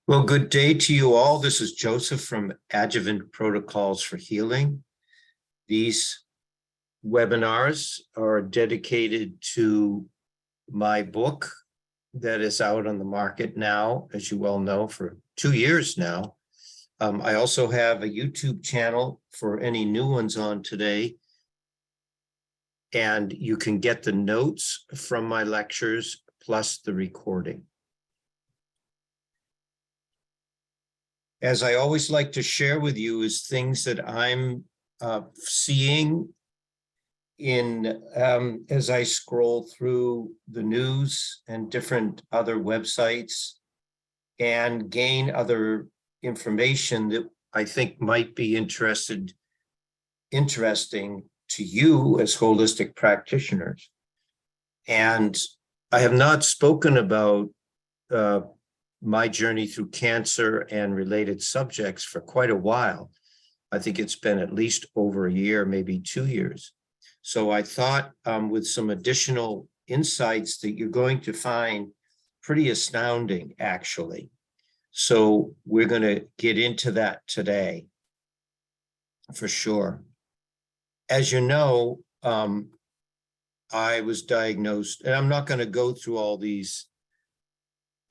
Well, good day to you all. This is Joseph from Adjuvant Protocols for Healing. These webinars are dedicated to my book that is out on the market now, as you well know, for 2 years now. I also have a YouTube channel for any new ones on today. And you can get the notes from my lectures plus the recording. As I always like to share with you is things that I'm seeing in as I scroll through the news and different other websites and gain other information that I think might be interesting to you as holistic practitioners. And I have not spoken about my journey through cancer and related subjects for quite a while. I think it's been at least over a year, maybe 2 years. So I thought with some additional insights that you're going to find pretty astounding, actually. So we're going to get into that today, for sure. As you know, I was diagnosed, and I'm not going to go through all these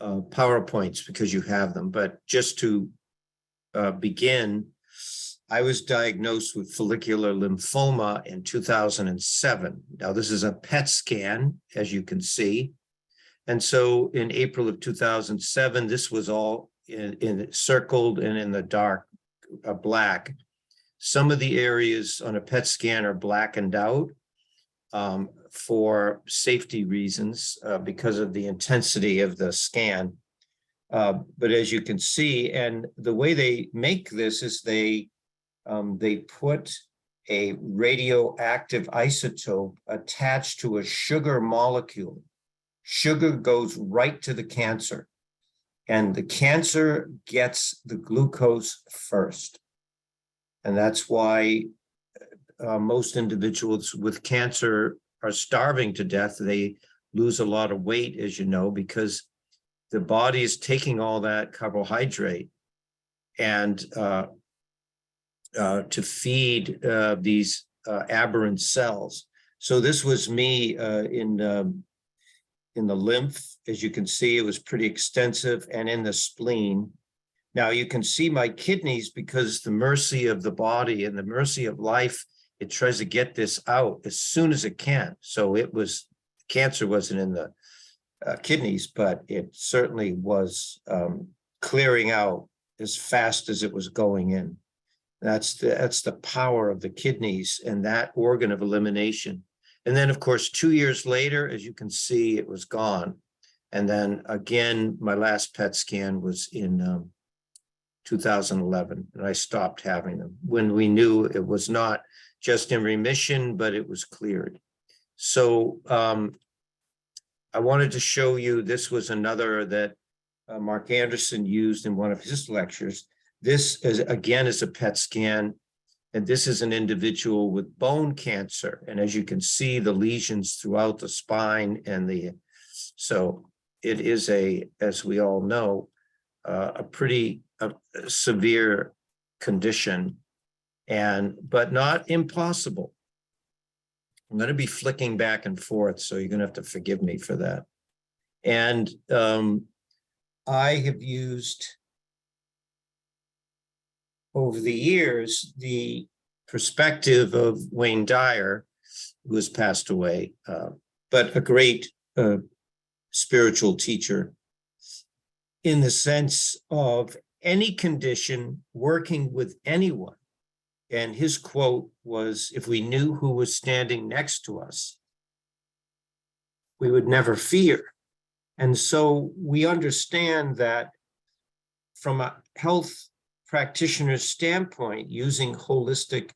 PowerPoints because you have them, but just to begin, I was diagnosed with follicular lymphoma in 2007. Now, this is a PET scan, as you can see. And so in April of 2007, this was all in circled and in the dark black. Some of the areas on a PET scan are blackened out for safety reasons because of the intensity of the scan. But as you can see, and the way they make this is they put a radioactive isotope attached to a sugar molecule. Sugar goes right to the cancer, and the cancer gets the glucose first. And that's why most individuals with cancer are starving to death. They lose a lot of weight, as you know, because the body is taking all that carbohydrate and to feed these aberrant cells. So this was me in the lymph. As you can see, it was pretty extensive, and in the spleen. Now you can see my kidneys, because the mercy of the body and the mercy of life, it tries to get this out as soon as it can. So cancer wasn't in the kidneys, but it certainly was clearing out as fast as it was going in. That's the power of the kidneys and that organ of elimination. And then, of course, 2 years later, as you can see, it was gone. And then again, my last PET scan was in 2011, and I stopped having them when we knew it was not just in remission, but it was cleared. So I wanted to show you, this was another that Mark Anderson used in one of his lectures. This is, again, is a PET scan, and this is an individual with bone cancer. And as you can see, the lesions throughout the spine so it is as we all know, a pretty severe condition, but not impossible. I'm going to be flicking back and forth, so you're going to have to forgive me for that. And I have used, over the years, the perspective of Wayne Dyer, who has passed away, but a great spiritual teacher, in the sense of any condition working with anyone. And his quote was, if we knew who was standing next to us, we would never fear. And so we understand that from a health practitioner's standpoint, using holistic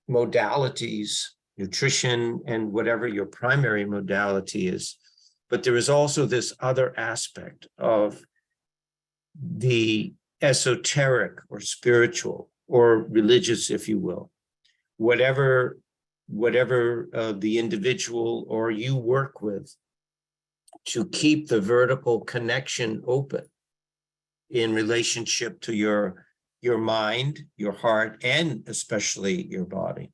modalities, nutrition, and whatever your primary modality is, but there is also this other aspect of the esoteric or spiritual or religious, if you will, whatever the individual or you work with, to keep the vertical connection open. in relationship to your mind, your heart, and especially your body.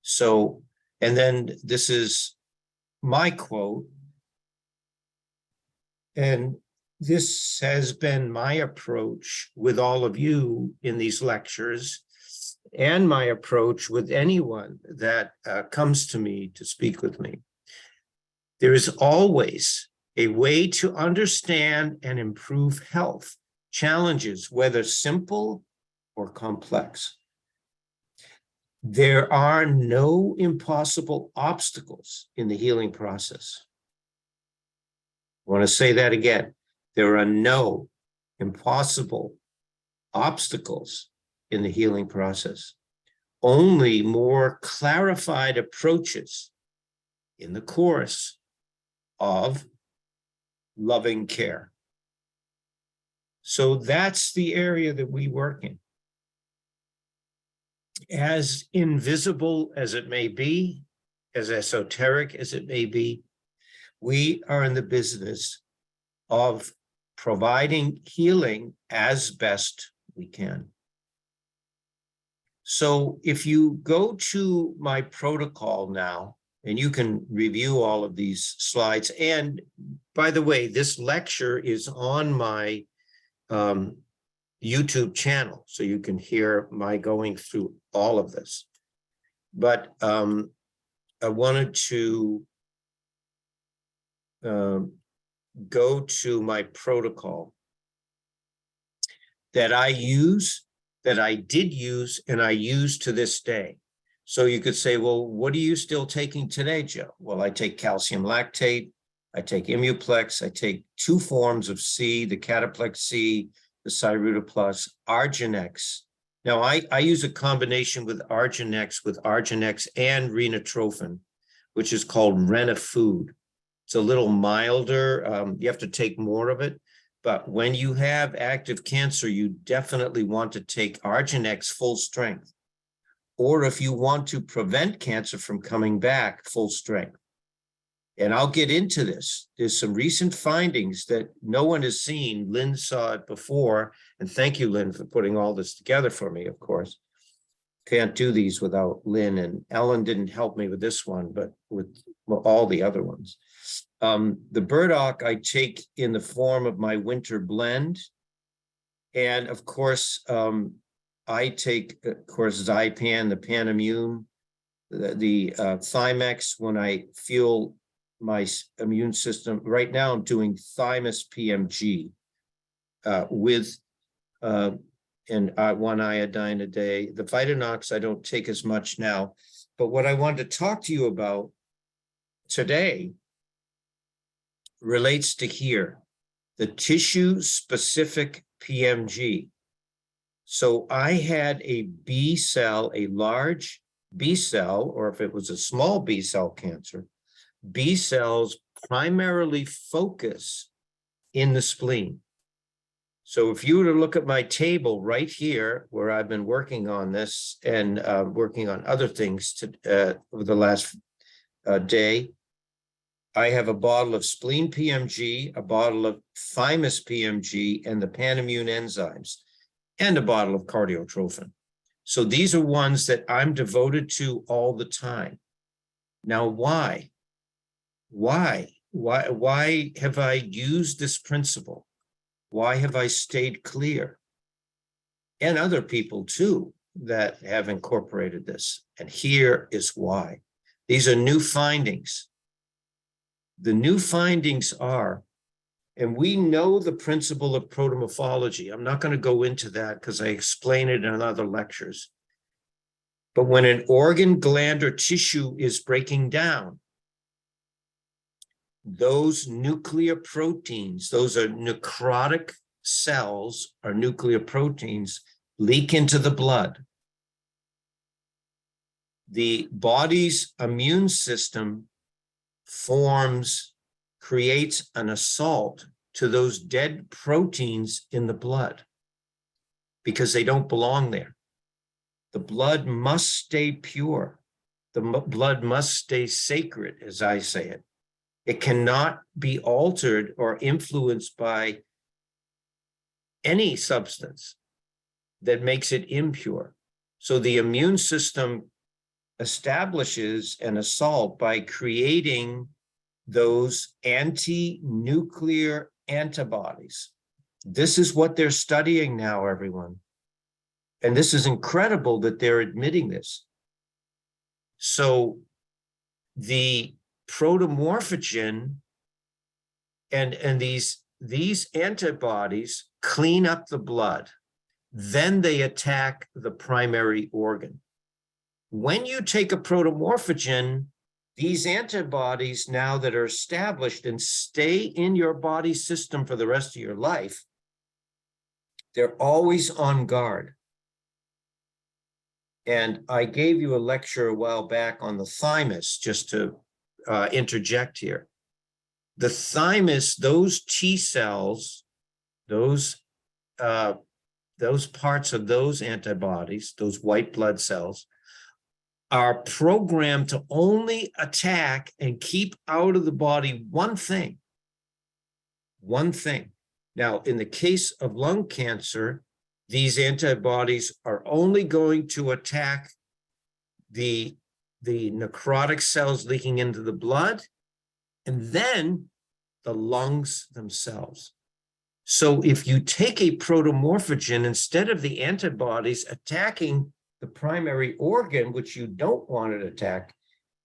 So, and then this is my quote, and this has been my approach with all of you in these lectures, and my approach with anyone that comes to me to speak with me. There is always a way to understand and improve health challenges, whether simple or complex. There are no impossible obstacles in the healing process. I want to say that again. There are no impossible obstacles in the healing process. Only more clarified approaches in the course of loving care. So that's the area that we work in. As invisible as it may be, as esoteric as it may be, we are in the business of providing healing as best we can. So if you go to my protocol now, and you can review all of these slides. And by the way, this lecture is on my YouTube channel, so you can hear my going through all of this. But I wanted to go to my protocol that I use, that I did use, and I use to this day. So you could say, well, what are you still taking today, Joe? Well, I take calcium lactate, I take Immuplex, I take 2 forms of C, the Cataplex C, the Cyruta Plus, Arginex. Now, I use a combination with Arginex and Renatrophin, which is called Renafood. It's a little milder. You have to take more of it. But when you have active cancer, you definitely want to take Arginex full strength. Or if you want to prevent cancer from coming back, full strength. And I'll get into this. There's some recent findings that no one has seen. Lynn saw it before. And thank you, Lynn, for putting all this together for me, of course. Can't do these without Lynn. And Ellen didn't help me with this one, but with all the other ones. The burdock I take in the form of my winter blend. And of course, I take, of course, Zypan, the Panimmune, the Thymex when I feel my immune system. Right now, I'm doing Thymus PMG with 1 iodine a day. The Vitanox I don't take as much now. But what I wanted to talk to you about today relates to here, the tissue-specific PMG. So I had a B cell, a large B cell, or if it was a small B cell cancer, B cells primarily focus in the spleen. So if you were to look at my table right here, where I've been working on this and working on other things over the last day, I have a bottle of spleen PMG, a bottle of thymus PMG, and the Panimmune enzymes, and a bottle of Cardiotrophin. So these are ones that I'm devoted to all the time. Now, why? Why have I used this principle? Why have I stayed clear? And other people too that have incorporated this. And here is why. These are new findings. The new findings are, and we know the principle of protomorphology. I'm not going to go into that because I explain it in other lectures. But when an organ, gland, or tissue is breaking down, those nuclear proteins, those are necrotic cells or nuclear proteins, leak into the blood. The body's immune system creates an assault to those dead proteins in the blood because they don't belong there. The blood must stay pure. The blood must stay sacred, as I say it. It cannot be altered or influenced by any substance that makes it impure. So the immune system establishes an assault by creating those anti-nuclear antibodies. This is what they're studying now, everyone. And this is incredible that they're admitting this. So the protomorphogen and these antibodies clean up the blood. Then they attack the primary organ. When you take a protomorphogen, these antibodies now that are established and stay in your body system for the rest of your life, they're always on guard. And I gave you a lecture a while back on the thymus, just to interject here. The thymus, those T cells, those parts of those antibodies, those white blood cells, are programmed to only attack and keep out of the body one thing. One thing. Now, in the case of lung cancer, these antibodies are only going to attack the necrotic cells leaking into the blood, and then the lungs themselves. So if you take a protomorphogen, instead of the antibodies attacking the primary organ, which you don't want it to attack,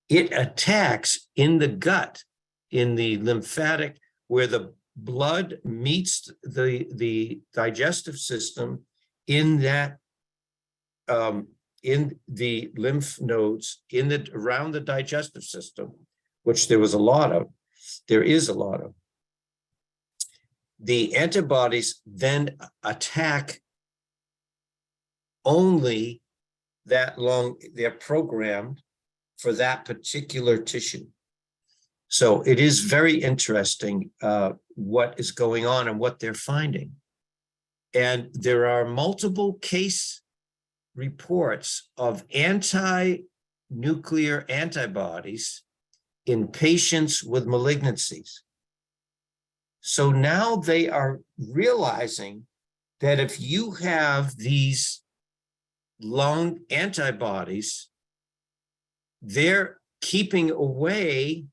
it attacks in the gut, in the lymphatic, where the blood meets the digestive system, in that in the lymph nodes around the digestive system, which there is a lot of. The antibodies then attack only that lung. They're programmed for that particular tissue. So it is very interesting what is going on and what they're finding. And there are multiple case reports of anti-nuclear antibodies in patients with malignancies. So now they are realizing that if you have these lung antibodies, they're keeping away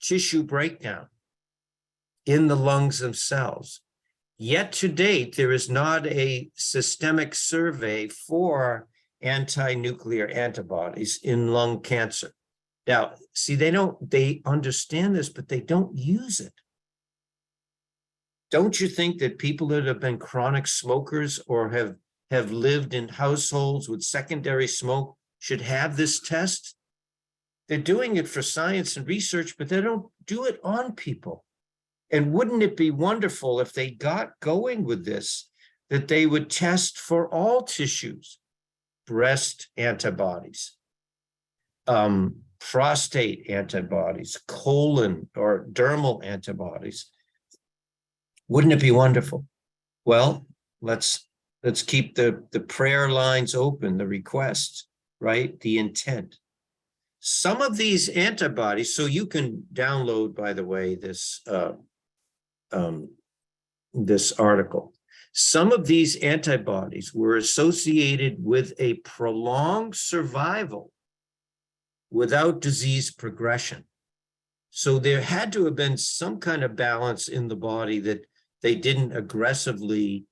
tissue breakdown in the lungs themselves. Yet to date, there is not a systemic survey for anti-nuclear antibodies in lung cancer. Now, see, they understand this, but they don't use it. Don't you think that people that have been chronic smokers or have lived in households with secondary smoke should have this test? They're doing it for science and research, but they don't do it on people. And wouldn't it be wonderful if they got going with this, that they would test for all tissues, breast antibodies, prostate antibodies, colon or dermal antibodies? Wouldn't it be wonderful? Well, let's keep the prayer lines open, the requests, right? The intent. Some of these antibodies, so you can download, by the way, this article. Some of these antibodies were associated with a prolonged survival without disease progression. So there had to have been some kind of balance in the body that they didn't aggressively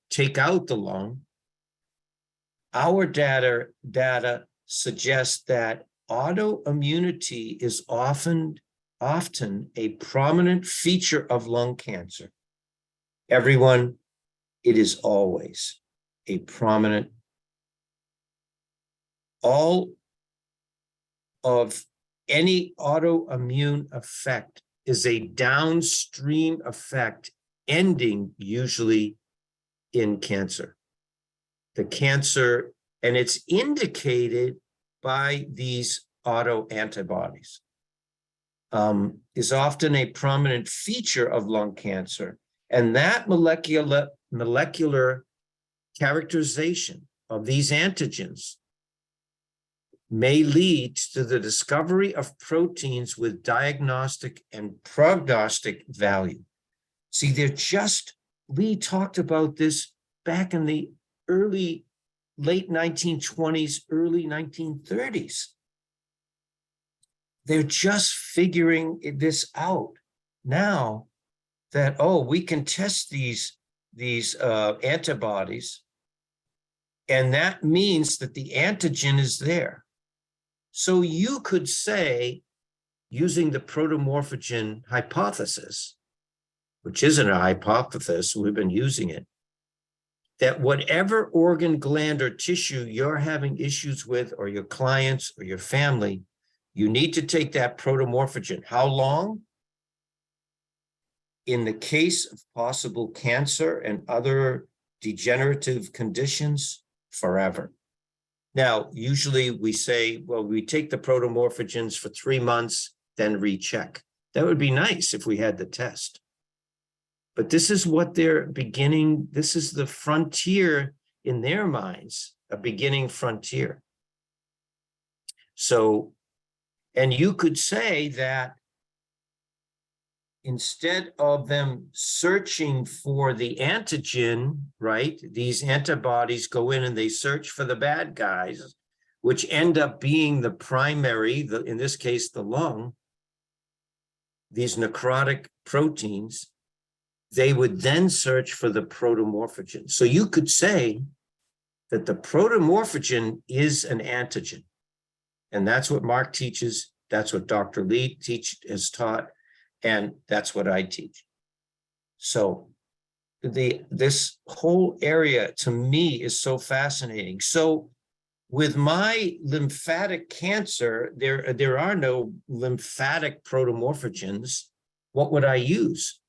take out the lung. Our data suggests that autoimmunity is often a prominent feature of lung cancer. Everyone, it is always a prominent. All of any autoimmune effect is a downstream effect, ending usually in cancer. The cancer, and it's indicated by these autoantibodies, is often a prominent feature of lung cancer. And that molecular characterization of these antigens may lead to the discovery of proteins with diagnostic and prognostic value. See, we talked about this back in the late 1920s, early 1930s. They're just figuring this out now that, oh, we can test these antibodies, and that means that the antigen is there. So you could say, using the protomorphogen hypothesis, which isn't a hypothesis, we've been using it, that whatever organ, gland, or tissue you're having issues with, or your clients or your family, you need to take that protomorphogen. How long? In the case of possible cancer and other degenerative conditions, forever. Now, usually we say, well, we take the protomorphogens for 3 months, then recheck. That would be nice if we had the test. But this is what they're beginning, this is the frontier in their minds, a beginning frontier. So, and you could say that instead of them searching for the antigen, right, these antibodies go in and they search for the bad guys, which end up being the primary, in this case, the lung, these necrotic proteins, they would then search for the protomorphogen. So you could say that the protomorphogen is an antigen. And that's what Mark teaches. That's what Dr. Lee has taught. And that's what I teach. So this whole area to me is so fascinating. So with my lymphatic cancer, there are no lymphatic protomorphogens. What would I use?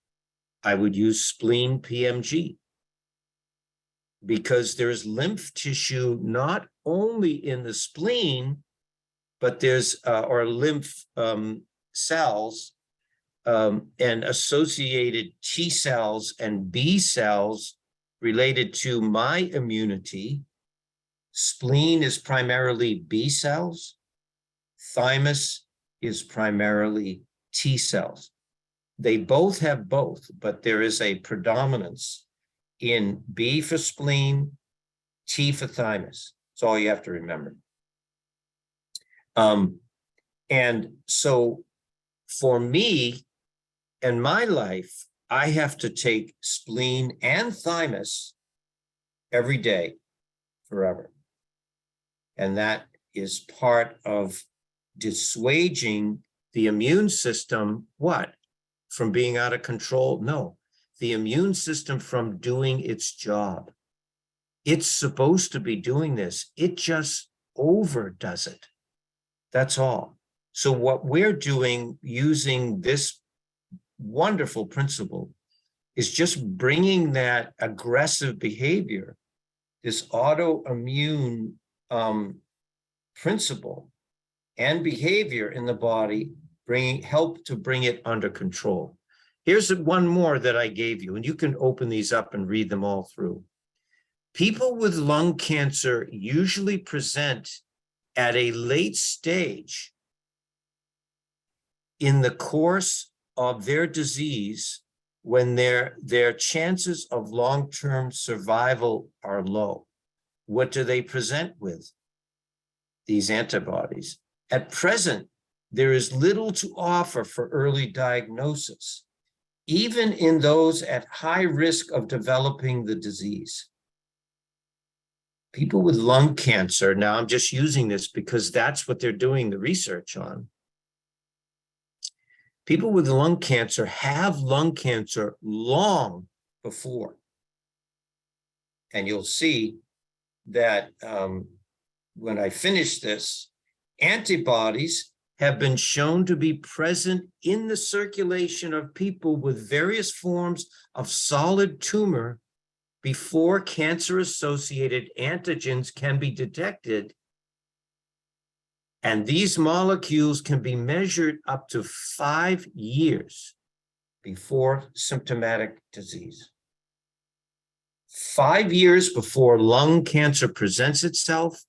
I would use spleen PMG, because there's lymph tissue not only in the spleen, but there's or lymph cells and associated T cells and B cells related to my immunity. Spleen is primarily B cells. Thymus is primarily T cells. They both have both, but there is a predominance in B for spleen, T for thymus. That's all you have to remember. And so for me and my life, I have to take spleen and thymus every day forever. And that is part of dissuading the immune system, what? From being out of control? No, the immune system from doing its job. It's supposed to be doing this. It just overdoes it. That's all. So what we're doing using this wonderful principle is just bringing that aggressive behavior, this autoimmune principle and behavior in the body, help to bring it under control. Here's one more that I gave you, and you can open these up and read them all through. People with lung cancer usually present at a late stage in the course of their disease when their chances of long-term survival are low. What do they present with? These antibodies. At present, there is little to offer for early diagnosis, even in those at high risk of developing the disease. People with lung cancer, now I'm just using this because that's what they're doing the research on. People with lung cancer have lung cancer long before. And you'll see that when I finish this, antibodies have been shown to be present in the circulation of people with various forms of solid tumor before cancer-associated antigens can be detected. And these molecules can be measured up to 5 years before symptomatic disease. 5 years before lung cancer presents itself,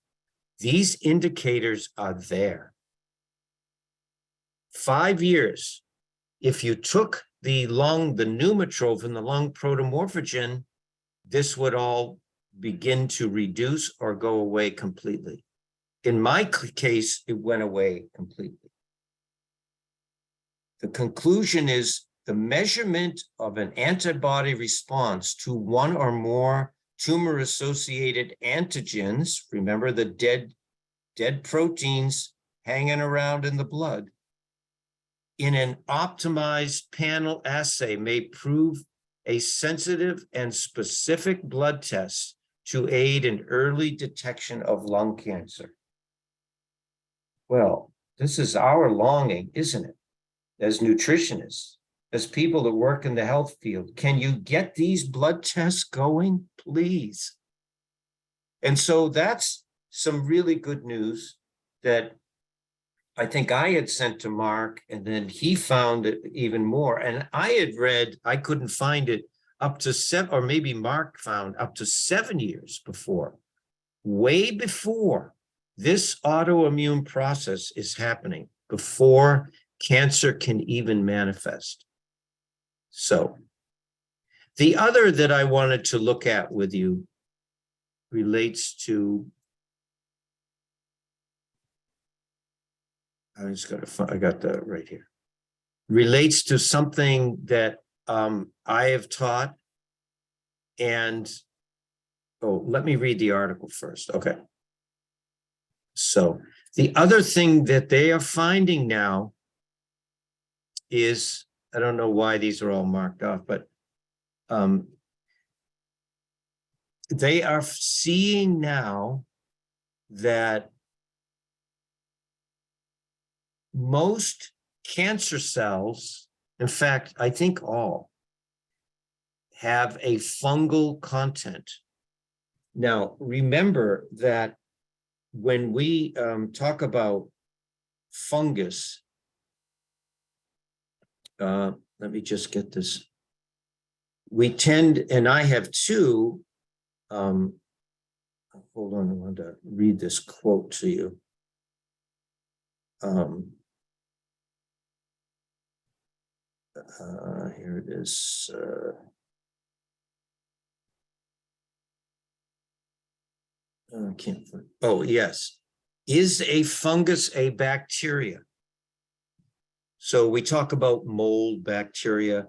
these indicators are there. 5 years. If you took the lung, the pneumotroph and the lung protomorphogen, this would all begin to reduce or go away completely. In my case, it went away completely. The conclusion is the measurement of an antibody response to one or more tumor-associated antigens, remember the dead proteins hanging around in the blood, in an optimized panel assay may prove a sensitive and specific blood test to aid in early detection of lung cancer. Well, this is our longing, isn't it? As nutritionists, as people that work in the health field, can you get these blood tests going, please? And so that's some really good news that I think I had sent to Mark, and then he found it even more. And I had read, I couldn't find it up to 7, or maybe Mark found up to 7 years before, way before this autoimmune process is happening, before cancer can even manifest. So the other that I wanted to look at with you relates to, I got that right here, relates to something that I have taught. And, oh, let me read the article first. Okay. So the other thing that they are finding now is, I don't know why these are all marked off, but they are seeing now that most cancer cells, in fact, I think all, have a fungal content. Now, remember that when we talk about fungus, let me just get this. We tend, and I have two, hold on, I want to read this quote to you. Here it is. I can't find. Oh, yes. Is a fungus a bacteria? So we talk about mold, bacteria.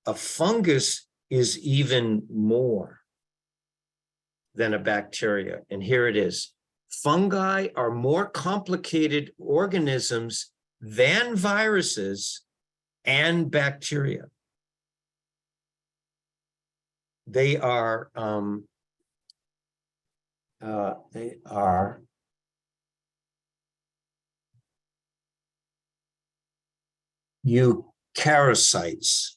A fungus is even more than a bacteria. And here it is. Fungi are more complicated organisms than viruses and bacteria. They are eukaryocytes,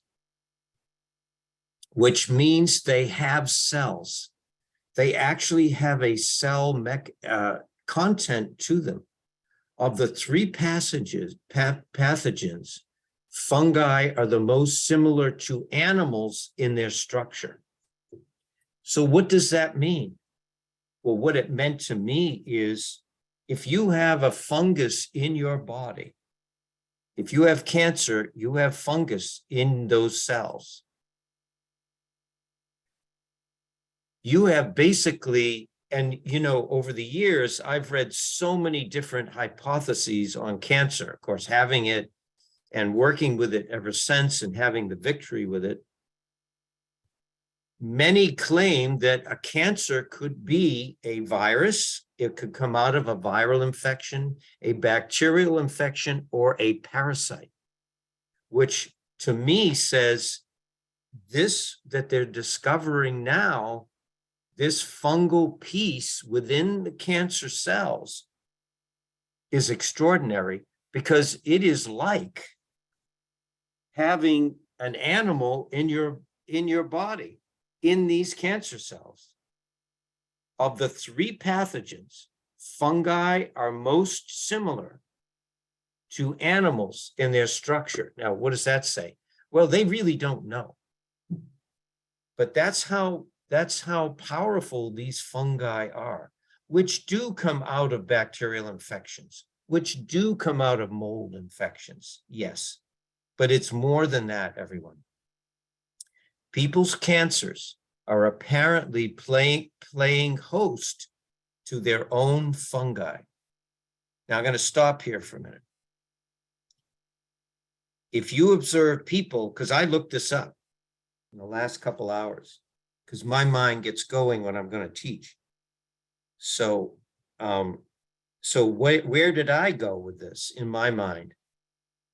which means they have cells. They actually have a cell content to them. Of the 3 pathogens, fungi are the most similar to animals in their structure. So what does that mean? Well, what it meant to me is if you have a fungus in your body, if you have cancer, you have fungus in those cells. You have basically, and you know, over the years, I've read so many different hypotheses on cancer, of course, having it and working with it ever since and having the victory with it. Many claim that a cancer could be a virus. It could come out of a viral infection, a bacterial infection, or a parasite, which to me says this that they're discovering now, this fungal piece within the cancer cells is extraordinary because it is like having an animal in your body, in these cancer cells. Of the 3 pathogens, fungi are most similar to animals in their structure. Now, what does that say? Well, they really don't know. But that's how powerful these fungi are, which do come out of bacterial infections, which do come out of mold infections, yes. But it's more than that, everyone. People's cancers are apparently playing host to their own fungi. Now I'm going to stop here for a minute. If you observe people, because I looked this up in the last couple hours, because my mind gets going when I'm going to teach. So, where did I go with this in my mind?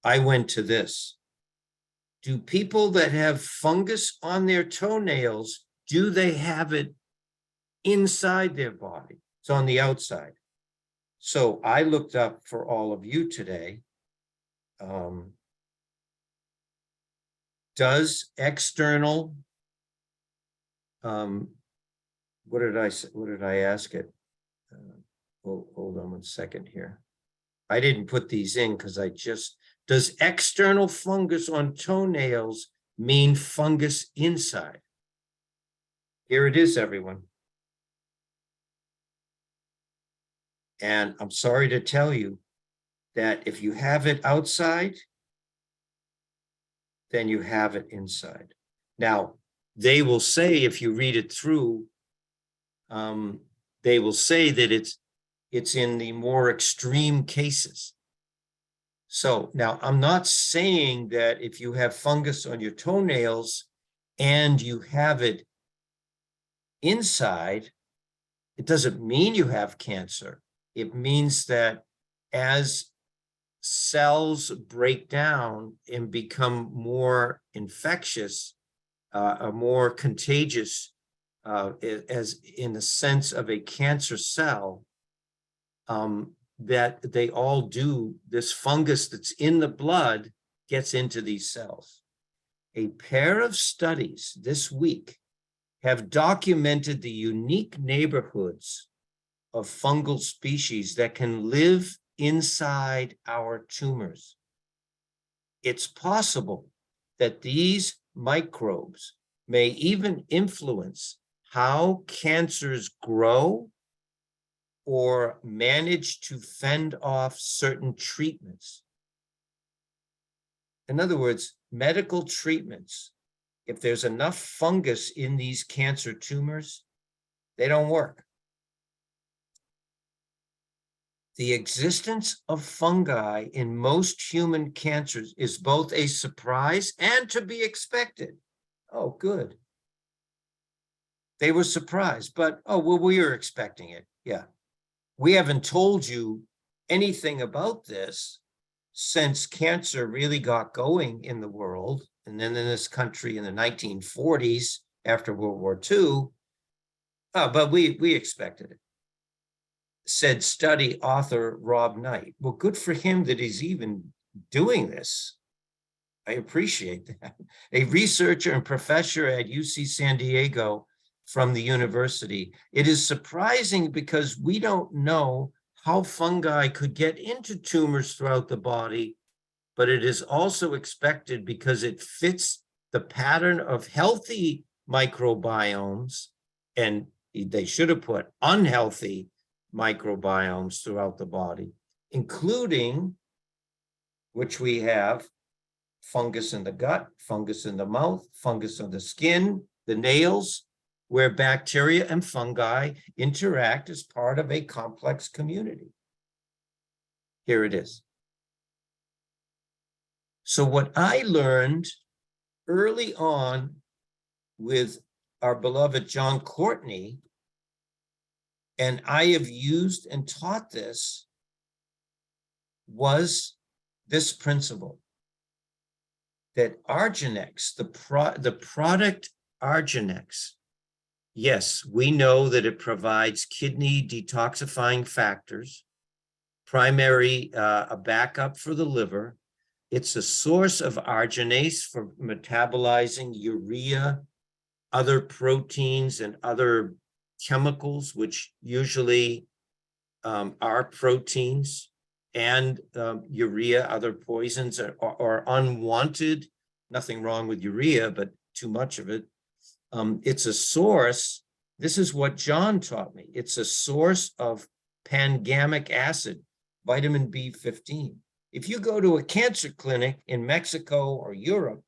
I went to this. Do people that have fungus on their toenails, do they have it inside their body? It's on the outside. So I looked up for all of you today. Does external, what did I ask it? Hold on one second here. I didn't put these in because does external fungus on toenails mean fungus inside? Here it is, everyone. And I'm sorry to tell you that if you have it outside, then you have it inside. Now, they will say, if you read it through, they will say that it's in the more extreme cases. So now I'm not saying that if you have fungus on your toenails and you have it inside, it doesn't mean you have cancer. It means that as cells break down and become more infectious, more contagious, as in the sense of a cancer cell, that they all do, this fungus that's in the blood gets into these cells. A pair of studies this week have documented the unique neighborhoods of fungal species that can live inside our tumors. It's possible that these microbes may even influence how cancers grow or manage to fend off certain treatments. In other words, medical treatments, if there's enough fungus in these cancer tumors, they don't work. The existence of fungi in most human cancers is both a surprise and to be expected. Oh, good. They were surprised, but, oh, well, we were expecting it. Yeah. We haven't told you anything about this since cancer really got going in the world, and then in this country in the 1940s after World War II. But we expected it. Said study author Rob Knight. Well, good for him that he's even doing this. I appreciate that. A researcher and professor at UC San Diego from the university. It is surprising because we don't know how fungi could get into tumors throughout the body, but it is also expected because it fits the pattern of healthy microbiomes, and they should have put unhealthy microbiomes throughout the body, including, which we have, fungus in the gut, fungus in the mouth, fungus on the skin, the nails, where bacteria and fungi interact as part of a complex community. Here it is. So what I learned early on with our beloved John Courtney, and I have used and taught this, was this principle that Arginex, the product Arginex, yes, we know that it provides kidney detoxifying factors, primary, a backup for the liver. It's a source of arginase for metabolizing urea, other proteins, and other chemicals, which usually are proteins, and urea, other poisons are unwanted. Nothing wrong with urea, but too much of it. It's a source. This is what John taught me. It's a source of pangamic acid, vitamin B15. If you go to a cancer clinic in Mexico or Europe,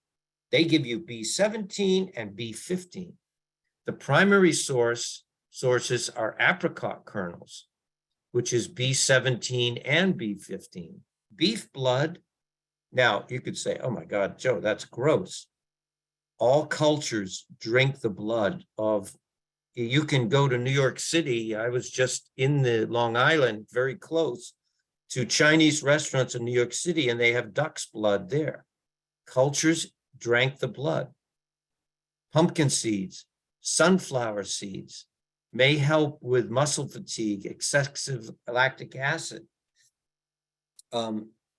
they give you B17 and B15. The primary sources are apricot kernels, which is B17 and B15. Beef blood. Now, you could say, oh my God, Joe, that's gross. All cultures drink the blood of, you can go to New York City. I was just in the Long Island, very close to Chinese restaurants in New York City, and they have duck's blood there. Cultures drank the blood. Pumpkin seeds, sunflower seeds may help with muscle fatigue, excessive lactic acid,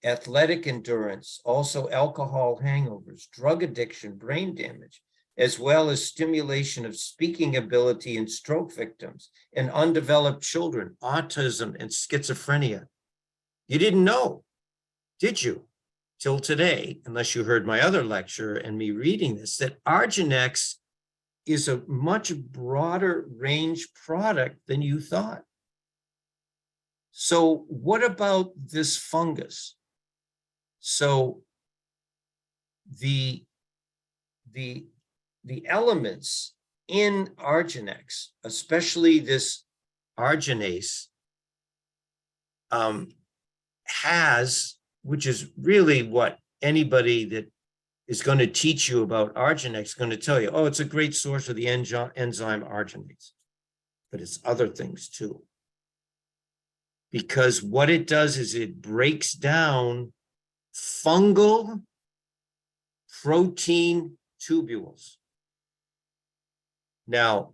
athletic endurance, also alcohol hangovers, drug addiction, brain damage, as well as stimulation of speaking ability in stroke victims and undeveloped children, autism and schizophrenia. You didn't know, did you, till today, unless you heard my other lecture and me reading this, that Arginex is a much broader range product than you thought. So what about this fungus? So the elements in Arginex, especially this arginase, has, which is really what anybody that is going to teach you about Arginex is going to tell you, oh, it's a great source of the enzyme arginase, but it's other things too. Because what it does is it breaks down fungal protein tubules. Now,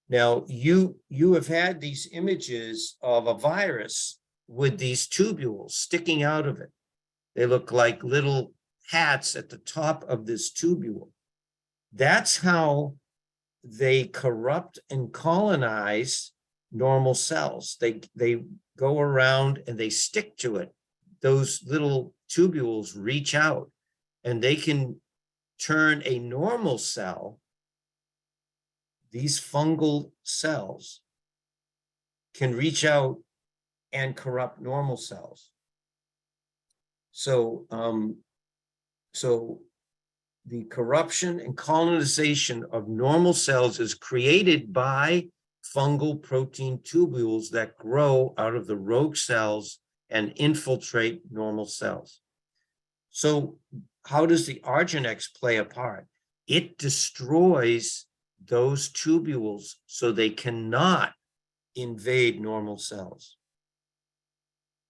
you have had these images of a virus with these tubules sticking out of it. They look like little hats at the top of this tubule. That's how they corrupt and colonize normal cells. They go around and they stick to it. Those little tubules reach out and they can turn a normal cell, these fungal cells can reach out and corrupt normal cells. So, so the corruption and colonization of normal cells is created by fungal protein tubules that grow out of the rogue cells and infiltrate normal cells. So how does the Arginex play a part? It destroys those tubules so they cannot invade normal cells.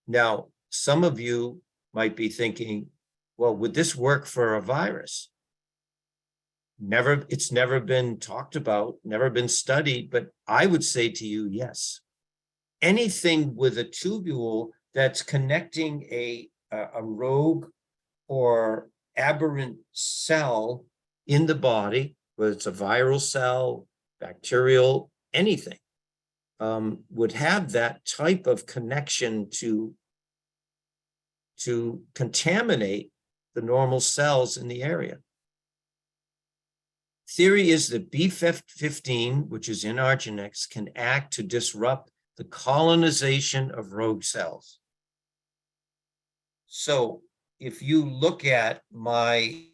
Now, some of you might be thinking, well, would this work for a virus? It's never been talked about, never been studied, but I would say to you, yes. Anything with a tubule that's connecting a rogue or aberrant cell in the body, whether it's a viral cell, bacterial, anything, would have that type of connection to contaminate the normal cells in the area. Theory is that B15, which is in Arginex, can act to disrupt the colonization of rogue cells. So if you look at my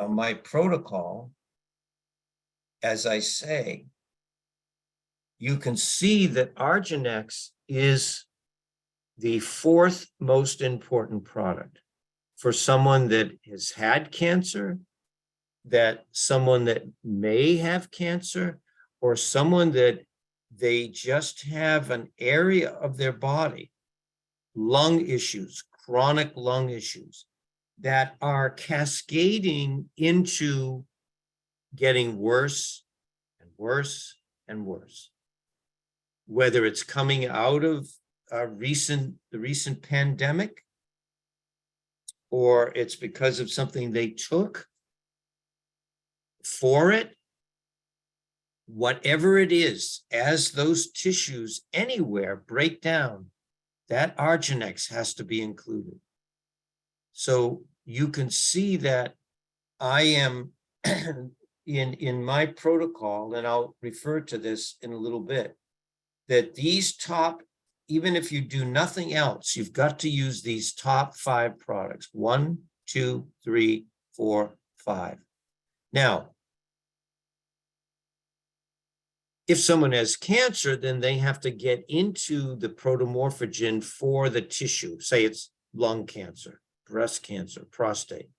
my protocol, as I say, you can see that Arginex is the fourth most important product for someone that has had cancer, that someone that may have cancer, or someone that they just have an area of their body, lung issues, chronic lung issues, that are cascading into getting worse and worse and worse. Whether it's coming out of the recent pandemic, or it's because of something they took for it, whatever it is, as those tissues anywhere break down, that Arginex has to be included. So you can see that I am in my protocol, and I'll refer to this in a little bit, that these top even if you do nothing else, you've got to use these top 5 products. 1, 2, 3, 4, 5. Now, if someone has cancer, then they have to get into the protomorphogen for the tissue. Say it's lung cancer, breast cancer, prostate.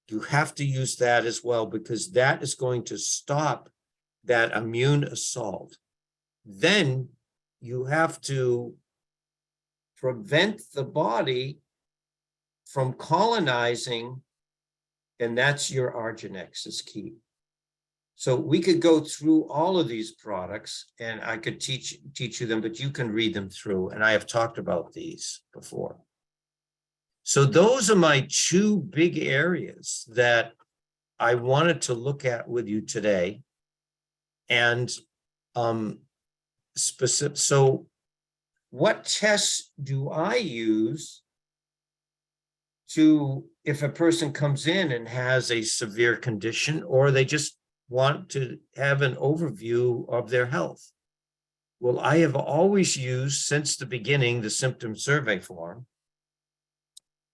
You have to use that as well, because that is going to stop that immune assault. Then you have to prevent the body from colonizing, and that's your Arginex is key. So we could go through all of these products, and I could teach you them, but you can read them through, and I have talked about these before. So those are my 2 big areas that I wanted to look at with you today. And specific. So what tests do I use to, if a person comes in and has a severe condition, or they just want to have an overview of their health? Well, I have always used, since the beginning, the symptom survey form,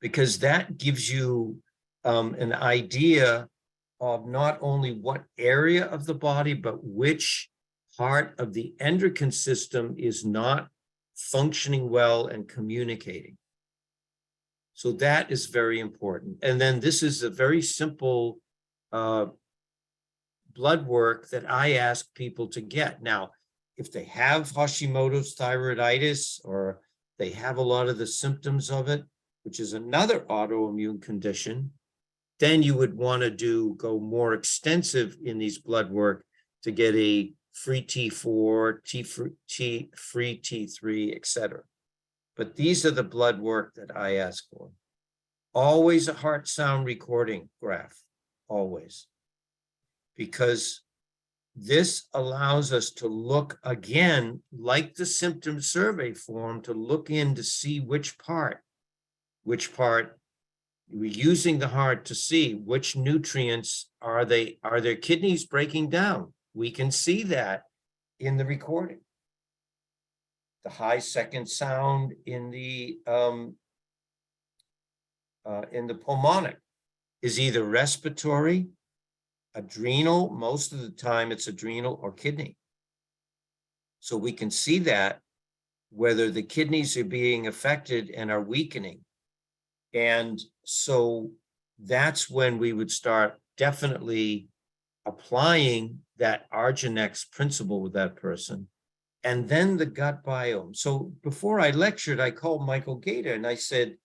because that gives you an idea of not only what area of the body, but which part of the endocrine system is not functioning well and communicating. So that is very important. And then this is a very simple blood work that I ask people to get. Now, if they have Hashimoto's thyroiditis, or they have a lot of the symptoms of it, which is another autoimmune condition, then you would want to go more extensive in these blood work to get a free T4, free T3, etc. But these are the blood work that I ask for. Always a heart sound recording graph, always. Because this allows us to look again, like the symptom survey form, to look in to see which part we're using the heart to see which nutrients are their kidneys breaking down. We can see that in the recording. The high second sound in the pulmonic is either respiratory, adrenal. Most of the time it's adrenal or kidney. So we can see that whether the kidneys are being affected and are weakening. And so that's when we would start definitely applying that Arginex principle with that person. And then the gut biome. So before I lectured, I called Michael Gator and I said,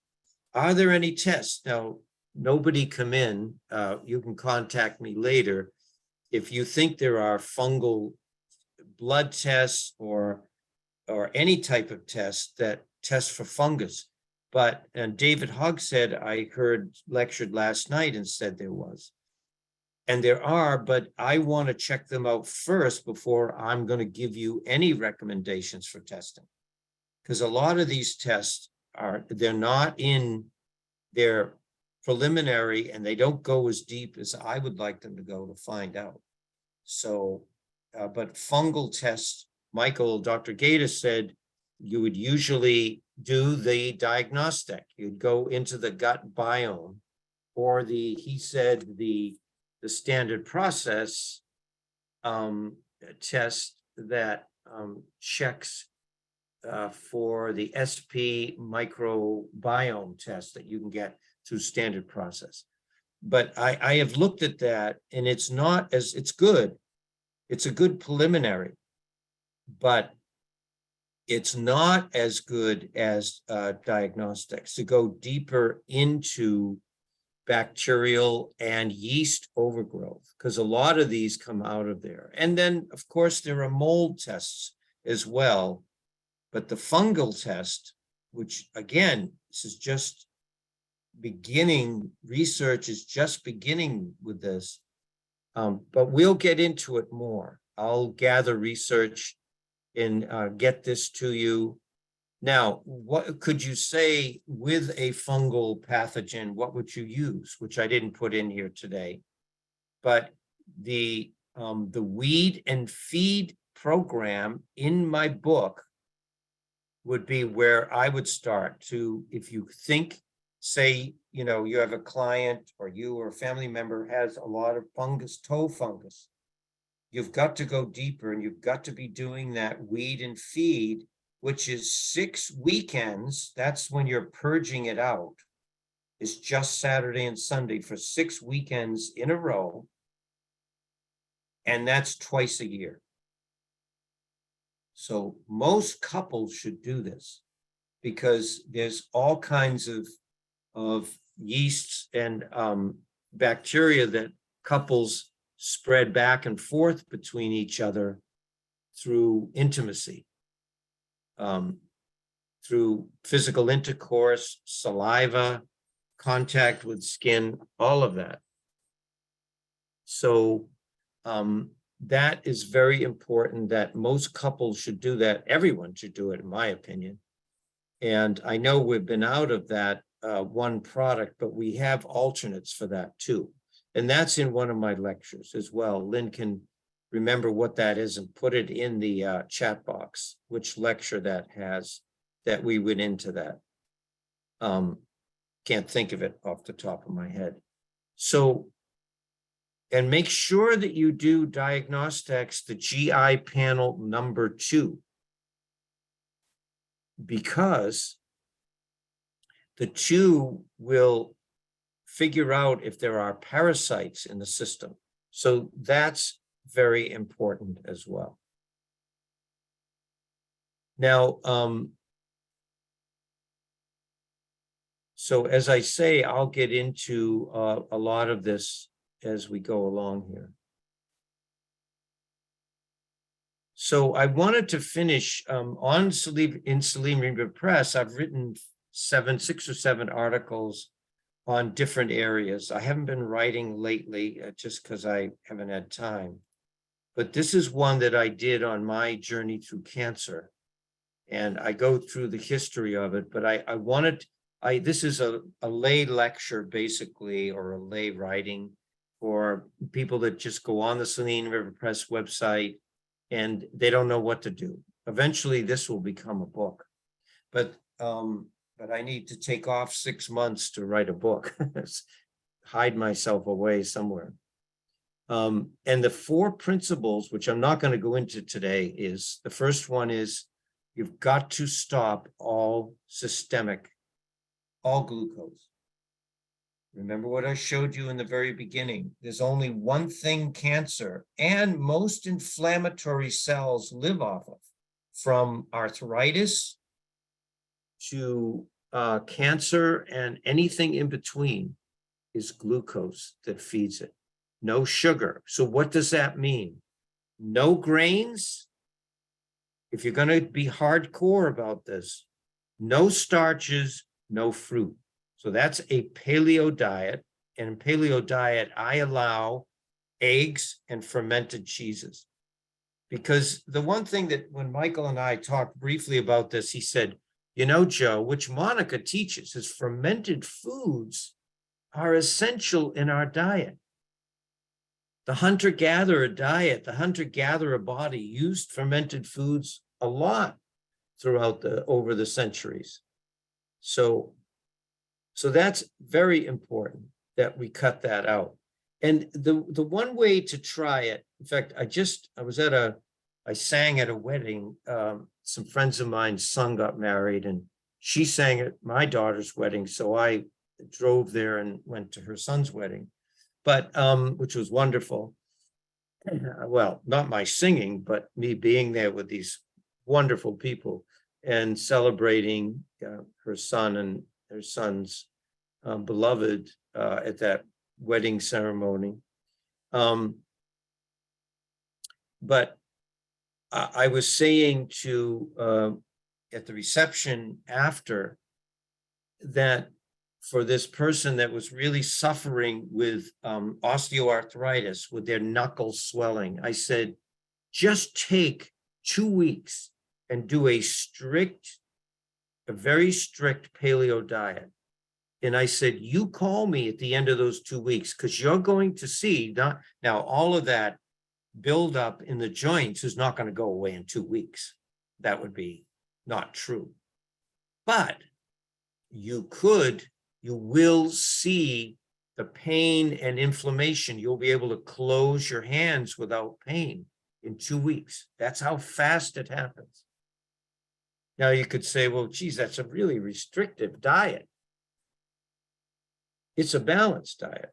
are there any tests? Now, nobody come in. You can contact me later if you think there are fungal blood tests or any type of test that test for fungus. But David Hogshead, I heard lectured last night and said there was. And there are, but I want to check them out first before I'm going to give you any recommendations for testing. Because a lot of these tests they're not in their preliminary, and they don't go as deep as I would like them to go to find out. So, but fungal tests, Dr. Gator said, you would usually do the diagnostic. You'd go into the gut biome, or he said the standard process test that checks for the SP microbiome test that you can get through standard process. But I have looked at that, and it's good. It's a good preliminary, but it's not as good as diagnostics to go deeper into bacterial and yeast overgrowth, because a lot of these come out of there. And then, of course, there are mold tests as well. But the fungal test, which again, this is just beginning, research is just beginning with this, but we'll get into it more. I'll gather research and get this to you. Now, what could you say with a fungal pathogen? What would you use? Which I didn't put in here today, but the weed and feed program in my book would be where I would start to, if you think, say, you have a client or you or a family member has a lot of fungus, toe fungus. You've got to go deeper and you've got to be doing that weed and feed, which is 6 weekends. That's when you're purging it out. It's just Saturday and Sunday for 6 weekends in a row. And that's twice a year. So most couples should do this because there's all kinds of yeasts and bacteria that couples spread back and forth between each other through intimacy, through physical intercourse, saliva, contact with skin, all of that. So that is very important that most couples should do that. Everyone should do it, in my opinion. And I know we've been out of that one product, but we have alternates for that too. And that's in one of my lectures as well. Lynn can remember what that is and put it in the chat box, which lecture that has, that we went into that. Can't think of it off the top of my head. So, and make sure that you do diagnostics, the GI panel number 2, because the 2 will figure out if there are parasites in the system. So that's very important as well. Now, so as I say, I'll get into a lot of this as we go along here. So I wanted to finish on Salim River Press. I've written 6 or 7 articles on different areas. I haven't been writing lately just because I haven't had time. But this is one that I did on my journey through cancer. And I go through the history of it, but this is a lay lecture basically, or a lay writing for people that just go on the Saline River Press website and they don't know what to do. Eventually this will become a book, but I need to take off 6 months to write a book, hide myself away somewhere. And the 4 principles, which I'm not going to go into today, is the first one is you've got to stop all glucose. Remember what I showed you in the very beginning. There's only one thing cancer and most inflammatory cells live off of, from arthritis to cancer and anything in between, is glucose that feeds it. No sugar. So what does that mean? No grains. If you're going to be hardcore about this, no starches, no fruit. So that's a paleo diet. And in paleo diet, I allow eggs and fermented cheeses. Because the one thing that when Michael and I talked briefly about this, he said, Joe, which Monica teaches, is fermented foods are essential in our diet. The hunter-gatherer diet, the hunter-gatherer body used fermented foods a lot throughout over the centuries. So that's very important that we cut that out. And the one way to try it, in fact, I sang at a wedding. Some friends of mine's son got married and she sang at my daughter's wedding. So I drove there and went to her son's wedding, but which was wonderful. Well, not my singing, but me being there with these wonderful people and celebrating her son and her son's beloved at that wedding ceremony. But I was saying at the reception after that, for this person that was really suffering with osteoarthritis, with their knuckles swelling, I said, just take 2 weeks and do a very strict paleo diet. And I said, you call me at the end of those 2 weeks, because you're going to see now all of that buildup in the joints is not going to go away in 2 weeks. That would be not true. But you will see the pain and inflammation. You'll be able to close your hands without pain in 2 weeks. That's how fast it happens. Now you could say, well, geez, that's a really restrictive diet. It's a balanced diet.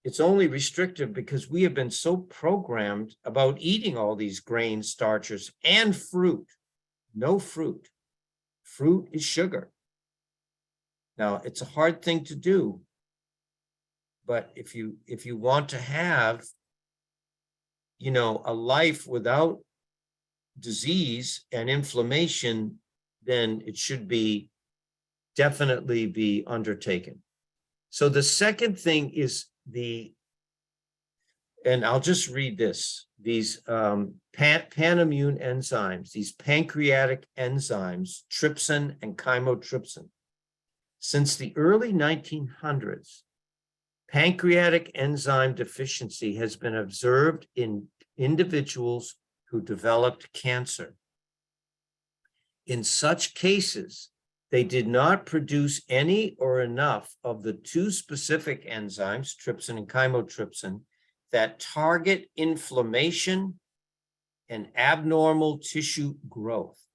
It's only restrictive because we have been so programmed about eating all these grains, starches, and fruit. No fruit. Fruit is sugar. Now, it's a hard thing to do, but if you want to have, a life without disease and inflammation, then it should definitely be undertaken. So the second thing is and I'll just read this, these panimmune enzymes, these pancreatic enzymes, trypsin and chymotrypsin. Since the early 1900s, pancreatic enzyme deficiency has been observed in individuals who developed cancer. In such cases, they did not produce any or enough of the two specific enzymes, trypsin and chymotrypsin, that target inflammation and abnormal tissue growth.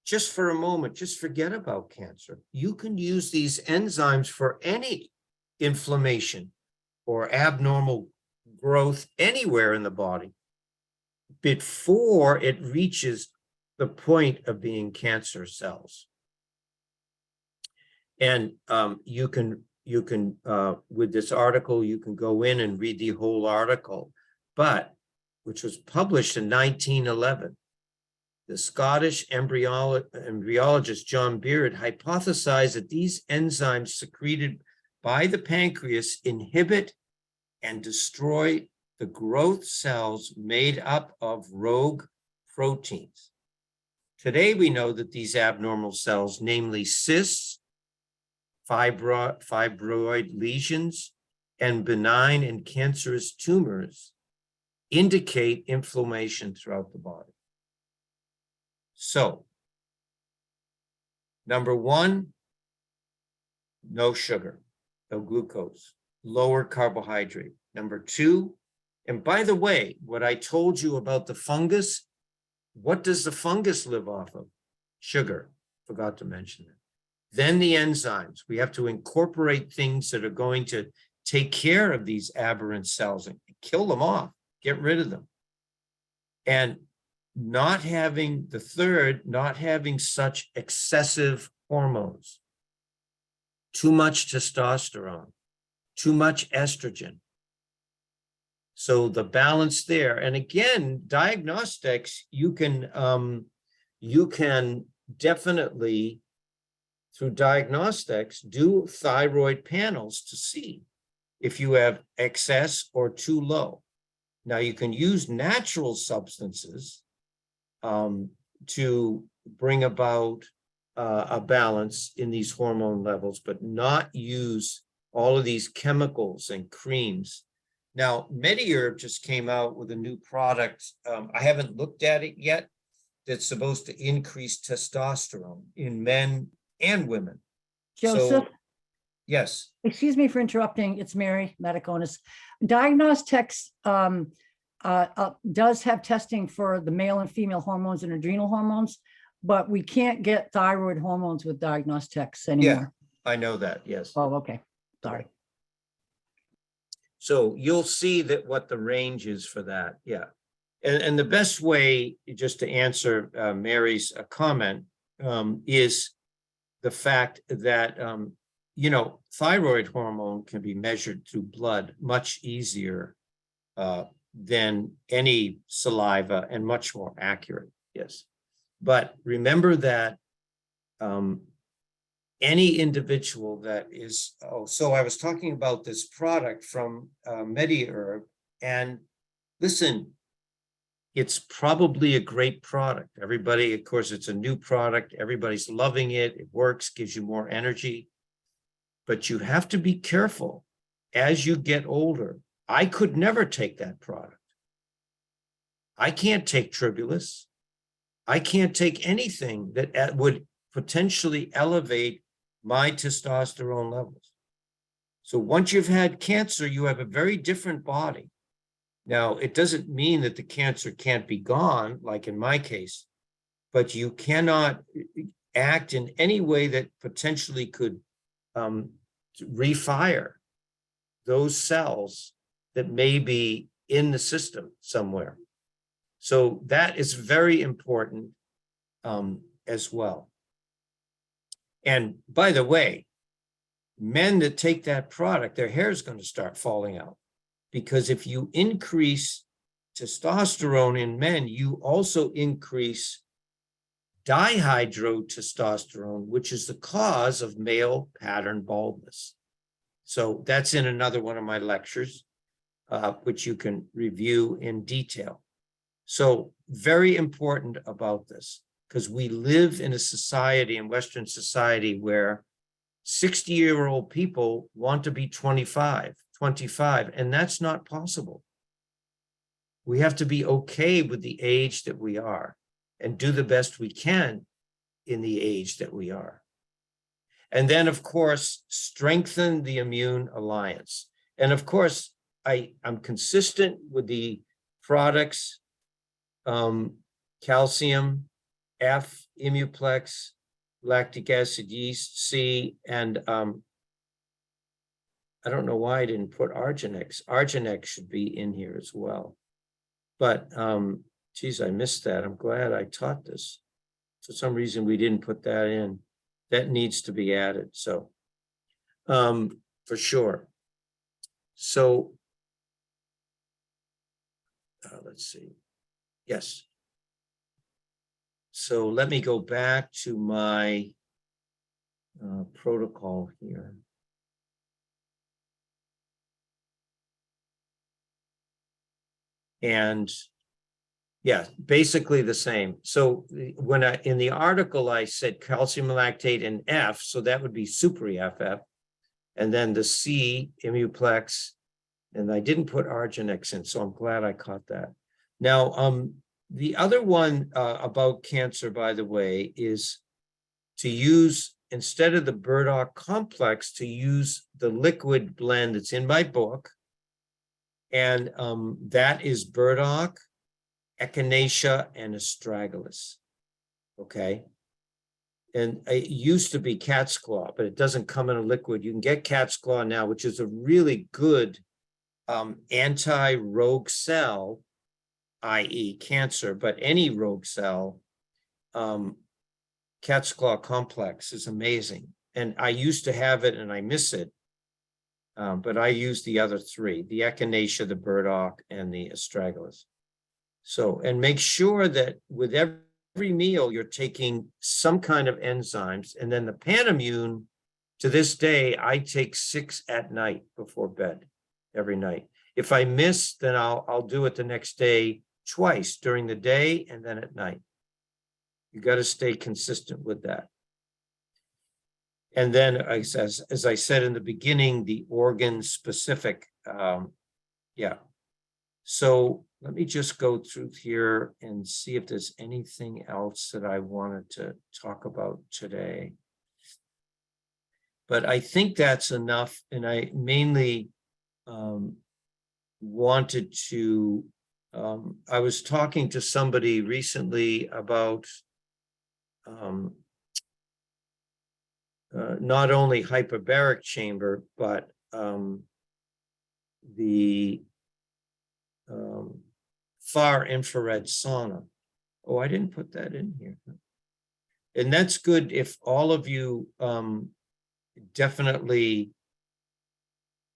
Just for a moment, just forget about cancer. You can use these enzymes for any inflammation or abnormal growth anywhere in the body before it reaches the point of being cancer cells. And you can with this article, you can go in and read the whole article, which was published in 1911. The Scottish embryologist John Beard hypothesized that these enzymes secreted by the pancreas inhibit and destroy the growth cells made up of rogue proteins. Today, we know that these abnormal cells, namely cysts, fibroid lesions, and benign and cancerous tumors, indicate inflammation throughout the body. So, number one, no sugar, no glucose, lower carbohydrate. Number two, and by the way, what I told you about the fungus, what does the fungus live off of? Sugar. Forgot to mention that. Then the enzymes. We have to incorporate things that are going to take care of these aberrant cells and kill them off, get rid of them. And not having such excessive hormones, too much testosterone, too much estrogen. So the balance there, and again, diagnostics, you can definitely, through diagnostics, do thyroid panels to see if you have excess or too low. Now you can use natural substances to bring about a balance in these hormone levels, but not use all of these chemicals and creams. Now, MediHerb just came out with a new product. I haven't looked at it yet. That's supposed to increase testosterone in men and women. Joseph? So, yes. Excuse me for interrupting. It's Mary Mediconis. Diagnostics does have testing for the male and female hormones and adrenal hormones, but we can't get thyroid hormones with diagnostics anymore. Yeah, I know that, yes. Oh, okay. Sorry. So you'll see that what the range is for that, yeah. And the best way, just to answer Mary's comment, is the fact that, thyroid hormone can be measured through blood much easier than any saliva and much more accurate, yes. But remember that any individual that is, so I was talking about this product from MediHerb, and listen, it's probably a great product. Everybody, of course, it's a new product. Everybody's loving it. It works, gives you more energy. But you have to be careful as you get older. I could never take that product. I can't take Tribulus. I can't take anything that would potentially elevate my testosterone levels. So once you've had cancer, you have a very different body. Now, it doesn't mean that the cancer can't be gone, like in my case, but you cannot act in any way that potentially could refire those cells that may be in the system somewhere. So that is very important as well. And by the way, men that take that product, their hair is going to start falling out, because if you increase testosterone in men, you also increase dihydrotestosterone, which is the cause of male pattern baldness. So that's in another one of my lectures, which you can review in detail. So very important about this, because we live in a society, in Western society, where 60-year-old people want to be 25, and that's not possible. We have to be okay with the age that we are and do the best we can in the age that we are. And then, of course, strengthen the immune alliance. And of course, I'm consistent with the products, calcium, F, Immuplex, lactic acid yeast, C, and I don't know why I didn't put Arginex. Arginex should be in here as well. But, geez, I missed that. I'm glad I taught this. For some reason, we didn't put that in. That needs to be added, so, for sure. So, let's see. Yes. So let me go back to my protocol here. And yeah, basically the same. So when in the article, I said calcium lactate and F, so that would be super EFF. And then the C, Immuplex, and I didn't put Arginex in, so I'm glad I caught that. Now, the other one about cancer, by the way, is to use, instead of the Burdock complex, to use the liquid blend that's in my book. And that is Burdock, Echinacea, and Astragalus. Okay. And it used to be cat's claw, but it doesn't come in a liquid. You can get cat's claw now, which is a really good anti-rogue cell, i.e. cancer, but any rogue cell, cat's claw complex is amazing. And I used to have it and I miss it. But I use the other three, the Echinacea, the Burdock, and the Astragalus. So, and make sure that with every meal, you're taking some kind of enzymes. And then the Panammune, to this day, I take 6 at night before bed, every night. If I miss, then I'll do it the next day twice, during the day and then at night. You got to stay consistent with that. And then, as I said in the beginning, the organ specific, yeah. So let me just go through here and see if there's anything else that I wanted to talk about today. But I think that's enough. And I mainly wanted to, I was talking to somebody recently about not only hyperbaric chamber, but the far infrared sauna. Oh, I didn't put that in here. And that's good if all of you definitely,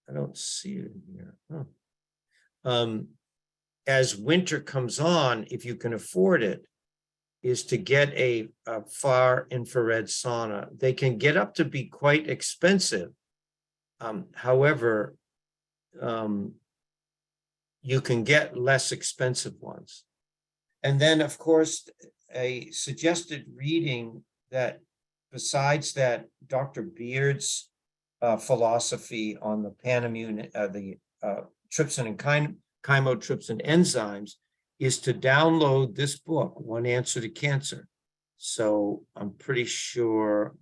I don't see it in here. Huh. As winter comes on, if you can afford it, is to get a far infrared sauna. They can get up to be quite expensive. However, you can get less expensive ones. And then, of course, a suggested reading that, besides that, Dr. Beard's philosophy on the Panammune, the trypsin and chymotrypsin enzymes, is to download this book, One Answer to Cancer. So I'm pretty sure,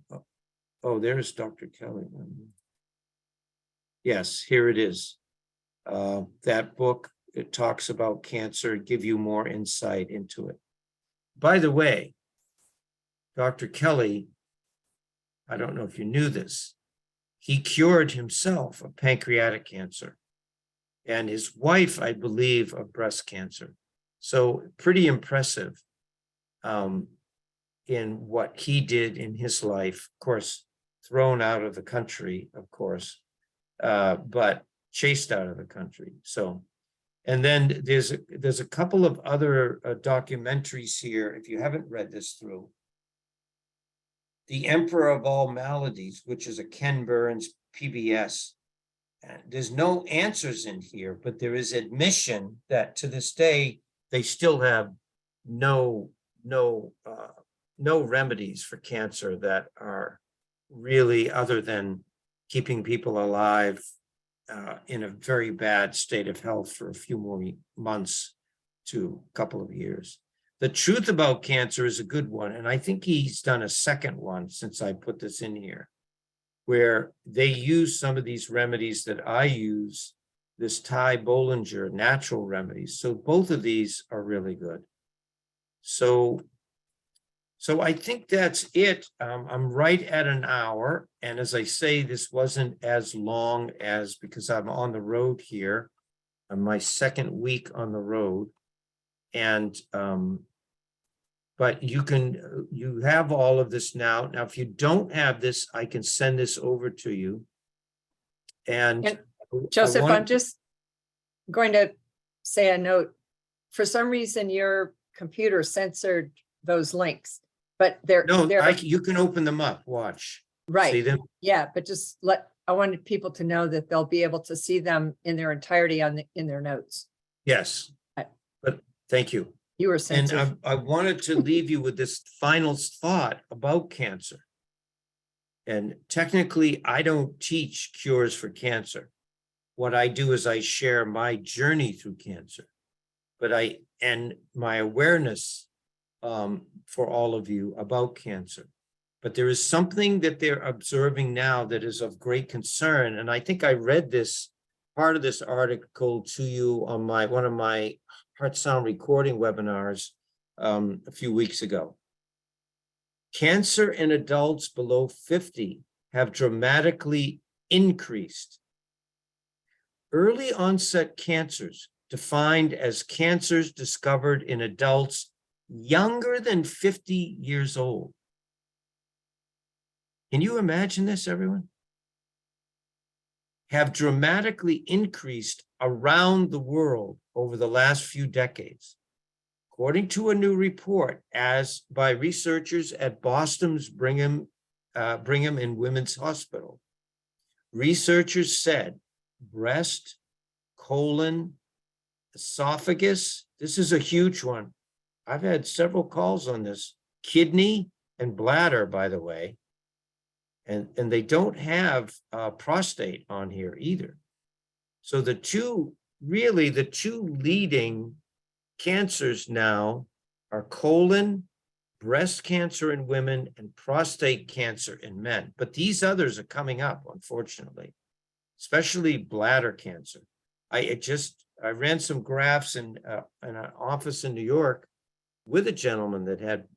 oh, there's Dr. Kelly. Yes, here it is. That book, it talks about cancer, give you more insight into it. By the way, Dr. Kelly, I don't know if you knew this, he cured himself of pancreatic cancer and his wife, I believe, of breast cancer. So pretty impressive in what he did in his life. Of course, thrown out of the country, of course, but chased out of the country. So, and then there's a couple of other documentaries here, if you haven't read this through. The Emperor of All Maladies, which is a Ken Burns PBS. There's no answers in here, but there is admission that to this day, they still have no remedies for cancer that are really other than keeping people alive in a very bad state of health for a few more months to a couple of years. The Truth About Cancer is a good one, and I think he's done a second one since I put this in here, where they use some of these remedies that I use, this Ty Bollinger natural remedies. So both of these are really good. So I think that's it. I'm right at an hour. And as I say, this wasn't as long as, because I'm on the road here on my second week on the road. And, but you have all of this now. Now, if you don't have this, I can send this over to you. And Joseph, I'm just going to say a note. For some reason, your computer censored those links, but you can open them up. Watch. Right. See them? Yeah, but I wanted people to know that they'll be able to see them in their entirety in their notes. Yes. But thank you. You were censored. And I wanted to leave you with this final thought about cancer. And technically, I don't teach cures for cancer. What I do is I share my journey through cancer, and my awareness for all of you about cancer. But there is something that they're observing now that is of great concern. And I think I read this part of this article to you on one of my Heart Sound recording webinars a few weeks ago. Cancer in adults below 50 have dramatically increased. Early onset cancers, defined as cancers discovered in adults younger than 50 years old. Can you imagine this, everyone? Have dramatically increased around the world over the last few decades. According to a new report by researchers at Boston's Brigham and Women's Hospital, researchers said breast, colon, esophagus, this is a huge one. I've had several calls on this, kidney and bladder, by the way, and they don't have prostate on here either. So the two leading cancers now are colon, breast cancer in women, and prostate cancer in men. But these others are coming up, unfortunately, especially bladder cancer. I ran some graphs in an office in New York with a gentleman that had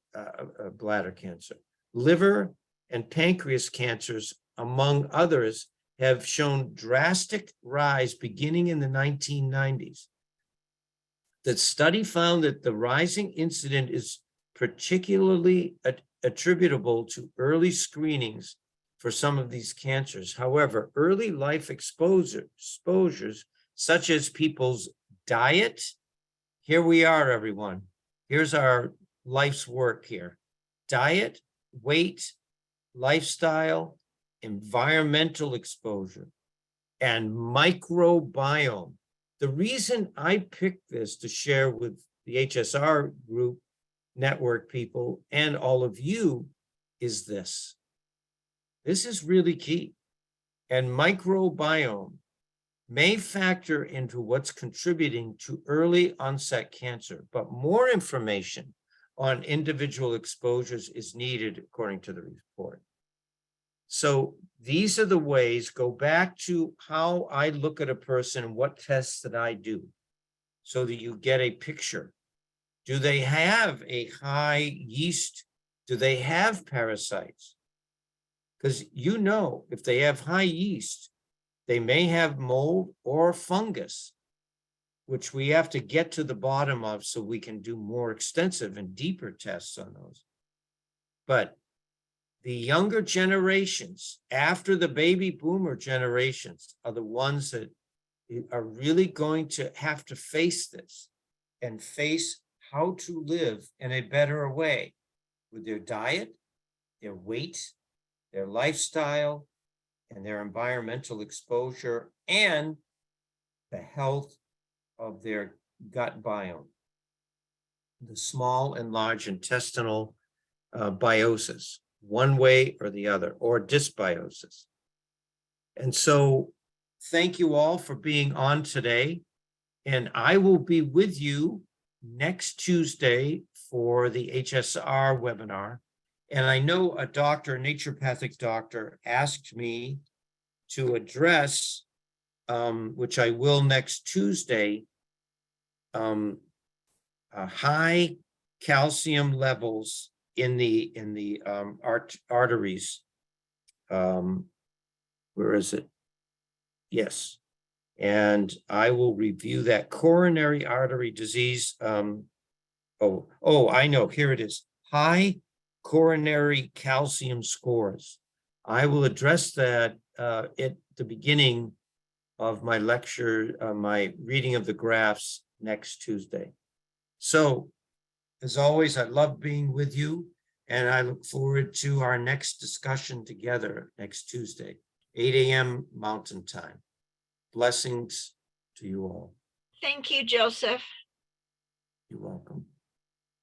bladder cancer. Liver and pancreas cancers, among others, have shown drastic rise beginning in the 1990s. The study found that the rising incidence is particularly attributable to early screenings for some of these cancers. However, early life exposures, such as people's diet, here we are, everyone. Here's our life's work here. Diet, weight, lifestyle, environmental exposure, and microbiome. The reason I picked this to share with the HSR group, network people, and all of you is this. This is really key. And microbiome may factor into what's contributing to early onset cancer, but more information on individual exposures is needed according to the report. So these are the ways, go back to how I look at a person and what tests that I do so that you get a picture. Do they have a high yeast? Do they have parasites? Because you know, if they have high yeast, they may have mold or fungus, which we have to get to the bottom of so we can do more extensive and deeper tests on those. But the younger generations, after the baby boomer generations, are the ones that are really going to have to face this and face how to live in a better way with their diet, their weight, their lifestyle, and their environmental exposure, and the health of their gut biome, the small and large intestinal biosis, one way or the other, or dysbiosis. And so thank you all for being on today. And I will be with you next Tuesday for the HSR webinar. And I know a doctor, a naturopathic doctor, asked me to address, which I will next Tuesday, high calcium levels in the arteries. Where is it? Yes. And I will review that coronary artery disease. I know, here it is. High coronary calcium scores. I will address that at the beginning of my lecture, my reading of the graphs next Tuesday. So, as always, I love being with you, and I look forward to our next discussion together next Tuesday, 8 a.m. Mountain Time. Blessings to you all. Thank you, Joseph. You're welcome.